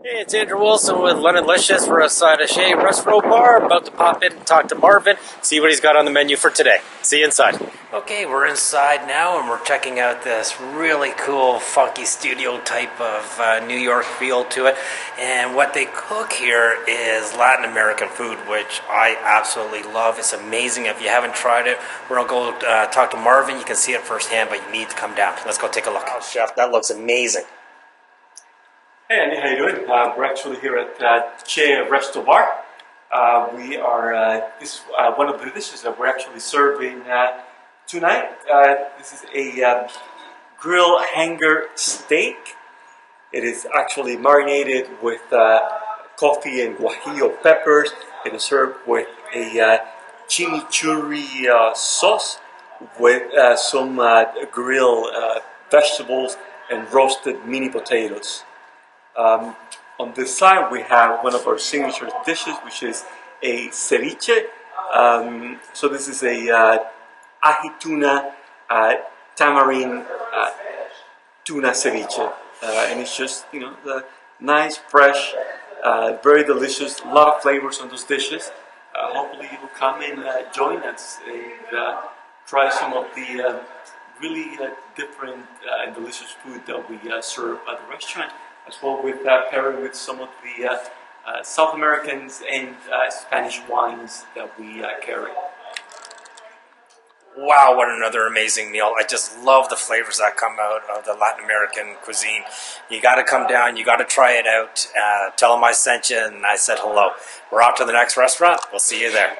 Hey, it's Andrew Wilson with Londonlicious. We're outside of CHE Restobar, about to pop in and talk to Marvin, see what he's got on the menu for today. See you inside. Okay, we're inside now and we're checking out this really cool, funky studio type of New York feel to it. And what they cook here is Latin American food, which I absolutely love. It's amazing. If you haven't tried it, we're going to go talk to Marvin. You can see it firsthand, but you need to come down. Let's go take a look. Oh, chef, that looks amazing. Hey Andy, how you doing? We're actually here at CHE Restobar. We are. This is one of the dishes that we're actually serving tonight. This is a grill hanger steak. It is actually marinated with coffee and guajillo peppers. It is served with a chimichurri sauce with some grilled vegetables and roasted mini potatoes. On this side, we have one of our signature dishes, which is a ceviche. So this is a ahi tuna tamarind tuna ceviche, and it's just the nice, fresh, very delicious. A lot of flavors on those dishes. Hopefully, you will come and join us and try some of the really different and delicious food that we serve at the restaurant, as well with pairing with some of the South Americans and Spanish wines that we carry. Wow, what another amazing meal. I just love the flavors that come out of the Latin American cuisine. You got to come down, you got to try it out. Tell them I sent you and I said hello. We're off to the next restaurant. We'll see you there.